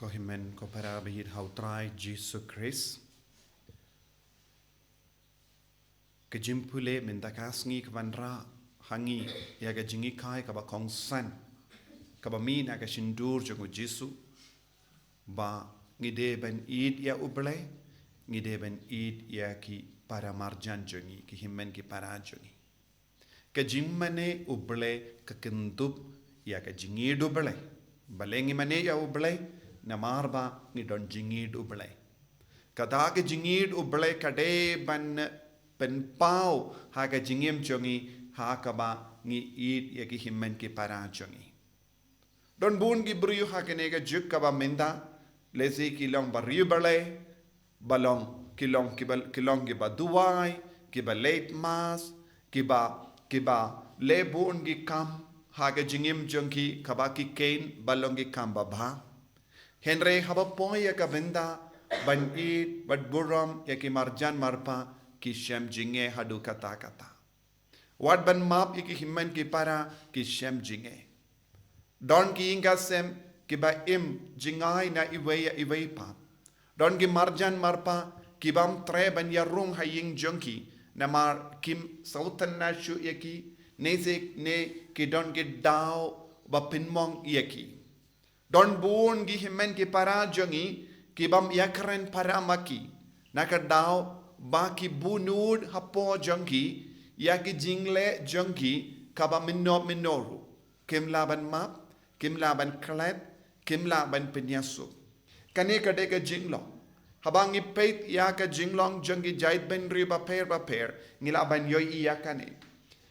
Kohimen ko para bihid hautrai Jesus Christ. Kejimpule mentakasngi kwanra hangi ya jingi kai kaba kongsan kaba min aga shindur jongo Jesu ba ngide ben id ya uble ngide ben id ya ki para marjan jongi ki himmen ki para jongi kejimmane uble kakendub ya ka jingi duble balengi mane ya uble namarba ni don jingi uble kata ke jingi uble kade ban pen pau ha ka jingim jongi ha ka ba ngi id ya ki himmen ki para jongi don bun ki briu ha ke ne ka juk ka ba menda lesi ki long ba riu bale balong ki long ki ba duai ki ba late mass ki ba le bun ki kam ha ka jingim jongi ka ba ki kain balong ki kam ba ba henre ha ba poy ya ka benda ban id bat buram ya ki marjan marpa ki shem jinge hadu kata wat ban map iki himman ki para ki shem jinge don ki inga sem ki ba im jingai na iwei pa don ki marjan marpa ki bam tre ban yarung haying jonki na mar kim sautan na shu yaki ne ki don ki dao ba pinmong yaki don bun ki himman ki para jongi ki bam yakren para maki naka dao baki bunud hapo jonki yaki jingle jonki kaba minoru kim laban map kim laban klet kim laban penyasu kane kade ka jinglo habangi peit yaka jinglong jonki jait ben riba per ngilaban yoy iyakane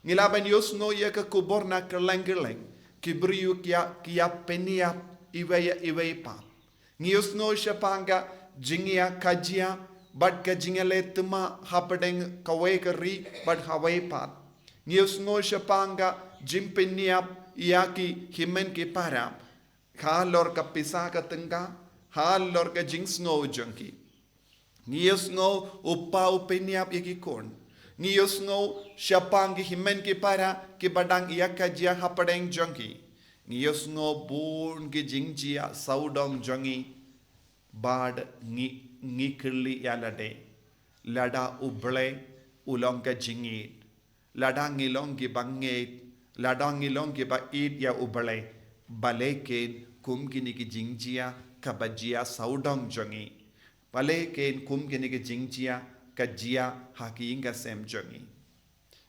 ngilaban yosno yaka kubor na kerleng kibriu kia penia iwe pa ngiyosno shapanga jingia kajia but ka jingale tuma hapadeng kawai kari but hawai pat ngiyosno shapanga jimpeniap yaki himen ki para halor ka pisa ka tengka halor ka jingsno junki ngiyosno upa upeniap yaki kon ngiyosno shapangi himen ki para ki badang yakajia hapadeng junki ngiyosno bun ki jingjia saudong jungi bad ngikli yalade lada uble ulong ka jingit lada ngilong ki banget lada ngilong ki ba id ya uble baleken kumkini ki jingjia kabajia saudong jongi baleken kumkini ki jingjia kajia hakiinga sem jongi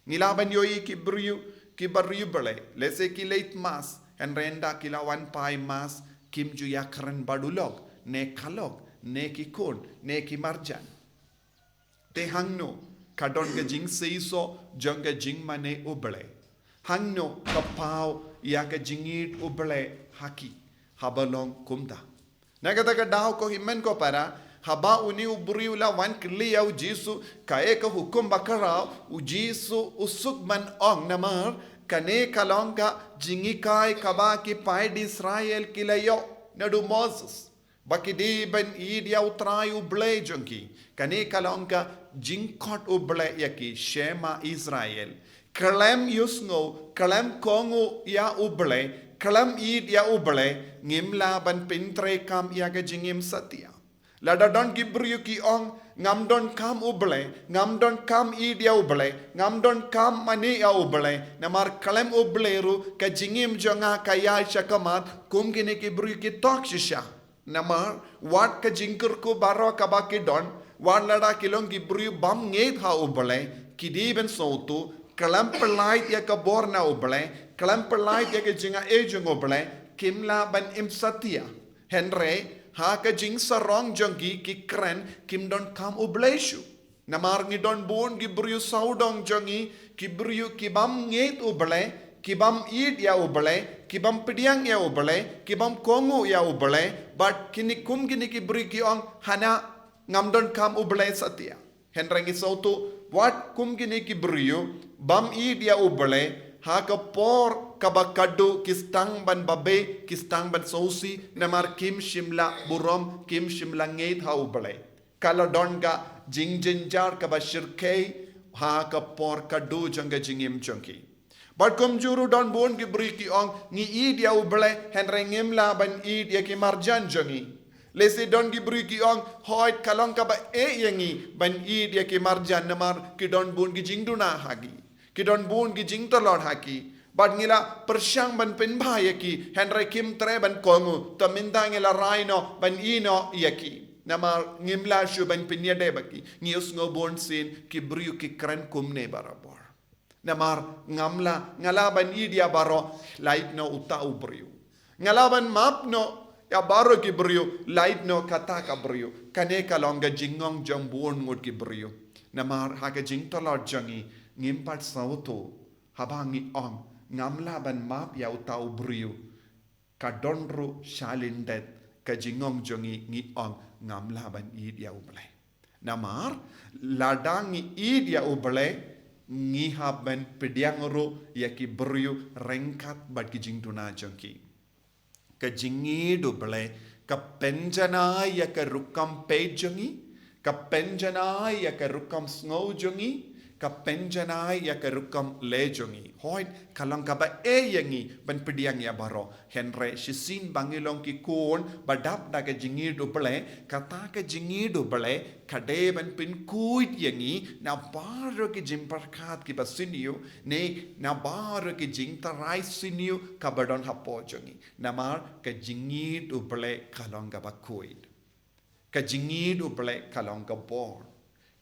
ngilaban yoi ki bariu bale lese ki late mass and renda kila one pai mass kimju yakran badulog ne kalog ne ki kon ne ki marjan te hangno kadon ga jing seiso jonga jing mane uble hangno kapau ya ga jingit uble haki habalong kumda nagata ka daw ko himen ko para haba uni ubriula wan kli au jisu kae ka hukum bakara u jisu usuk man ong namar kane kalonga jingi kai kaba ki pai di Israel kilayo nadu Moses bakidi ben idia utrai uble jonki kane kalonga jingkot uble yaki shema Israel kalem yusno kalem kongu ya uble kalem idia uble ngimla ban pintre kam ya ga jingim satya lada don gibru ki ong ngam don kam uble ngam don kam idia uble ngam don kam mani ya uble namar kalem uble ru ka jingim jonga kaya shakamat kum gine ki bru ki tok shisha namar wat ka jingkur ko baro ka ba ki don wat lada kilong ki bru bam ngeit ha uble ki di ben sotu kalam pelait ya ka borna uble kalam pelait ya ka jinga e jong uble kimla ban im satya henre ha ka jing sarong jongi ki kren kim don kam ubleshu namar ngi don bon gi bru saudong jongi ki bru ki bam ngeit uble kibam id ya uble kibam pediang ya uble kibam kongu ya uble but kini ki bri ki ong hana ngamdon kam uble satya henrangi sautu wat kini ki briu bam id ya uble ha ka por kabakadu kistang ban babe kistang ban sausi namar kim shimla burom kim shimla ngeit ha uble kala donga jingjinjar ka bashirkei ha ka por kadu jonga jingim jonki but kum juru don bon ki bri ki ong ni id ya uble henrengim la ban id ya ki marjan jongi Lese don gibri ki ong hoit kalong ka ba yangi ban id ya ki marjan namar ki don bun ki jingduna hagi ki don bun ki jing tolor haki bad ngila persyang ban penba yaki henry kim tre ban kongu taminda ngila raino ban ino yaki namar ngimla shu ban pinyade baki ngius ngo bon sin ki bri ki kran kumne barabor namar ngamla ngalaban idia baro lait no uta ubriu ngalaban map no ya baro ki brio light no kata ka brio kane ka longa jingong jong buon ngut ki brio namar ha ka jing tolor jangi ngimpat sauto habangi ong ngamla ban map ya utau brio ka donro shalindet ka jingong jongi ngi ong ngamla ban id ya uble namar ladangi id ya uble ngi haban pediangro ya ki brio rengkat bat ki jing tuna jongki ka jingi duble ka penjana ya ka rukam pejongi ka penjana ya ka rukam snow jongi ka penjana ya ka rukam lejongi hoit kalang ka ba yangi ban pediang ya baro henre shisin bangilong ki kon badap da ka jingi duble kata ka jingi duble kade ban pin kuit yangi na baro ki jimparkat ki basiniu ne na baro ki jingtarai siniu ka badon hapo jongi namar ka jingi duble kalong ka ba kuit ka jingi duble kalong ka bor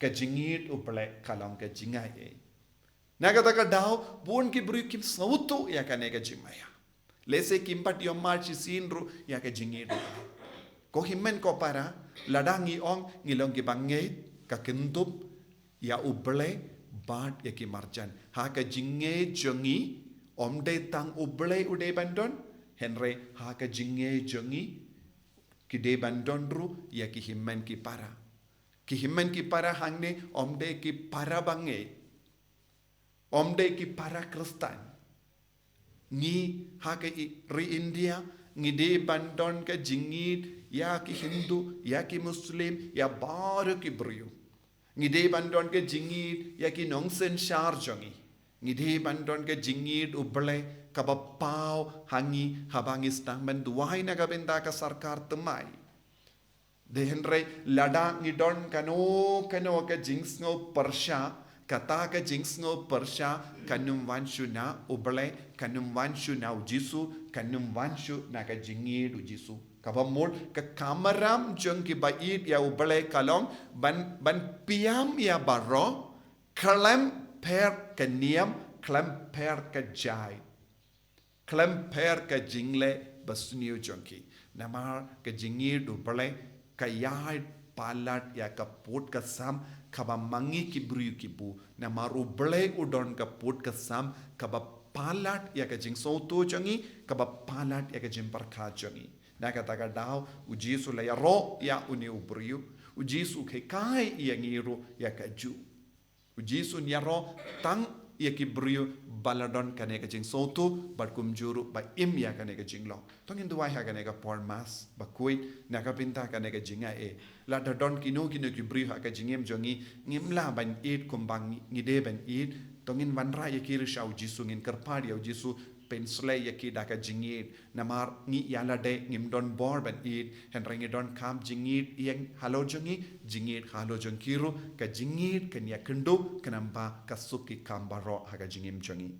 ka jingit uple kalong ka jingaye naga taka daw buon ki bru kim sauto ya ka nega jimaya lese kimpat yo marchi sinru ya ka jingit ko himmen ko para ladangi ong ngilong ki banget ka kentup ya uble bad ya ki marjan ha ka jinge jongi omde tang uble ude bandon henre ha ka jinge jongi ki de bandon ru ya ki himmen ki para ki himmen ki para hangne omde ki para bange omde ki para kristan ni ha ke ri india ngi de bandon ka jingit ya ki hindu ya ki muslim ya bar ki brio ngi de bandon ka jingit ya ki nongsen shar jongi ngi de bandon ka jingit uble ka bapau hangi habangi stang ben duai na ka benda ka sarkar temai de henry lada ngidon kano ka jings ngo persha kata ka jings ngo persha kanum wanshu na uble kanum wanshu na ujisu kanum wanshu na ka jingi ujisu kabamul ka kamaram jong ki bait ya uble kalong ban piam ya baro klem per ka niam klem per ka jai klem per ka jingle basniu jongki namar ka jingi uble kayai palat ya kaput kasam kaba mangi ki bru ki bu na maru ble udon kaput kasam kaba palat ya ka jing soto jangi kaba palat ya ka jing parkha jangi na kata ka daw ujisu la ya ro ya uni ubru ujisu ke kai ya ngiru ya ka ju ujisu ya ro tang ya ki bru baladon kane ka jing soto bat kum juru ba im ya kane ka jing lo tongin duai ha kane ka por mas ba kuit na ka pinta kane ka jinga la da don kino ki bru ha ka jingem jongi ngim la ban it kum bang ngi de ban it tongin wan ra ya ki ri shau jisu ngin karpar ya jisu pensle ya ki da ka jingit namar ngi ya la de ngim don bor ban it hen rangi don kam jingit yang halo jongi jingit halo jongkiru ka jingit kan ya kendo kanamba kasuki kambaro ha ka jingem jongi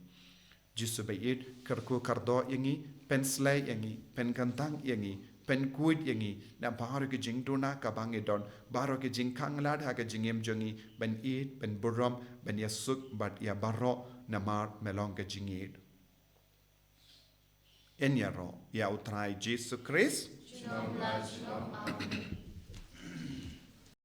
jisu ba it karku kardo yangi pensle yangi pen kantang yangi pen kuit yangi na baro ke jing dona ka bangi don baro ke jing kanglad ha ka jingem jongi ban it ben burom ban yasuk bat ya baro namar melong ka jingit en yaro ya utrai Jesus Christ. Shalom, shalom, amen.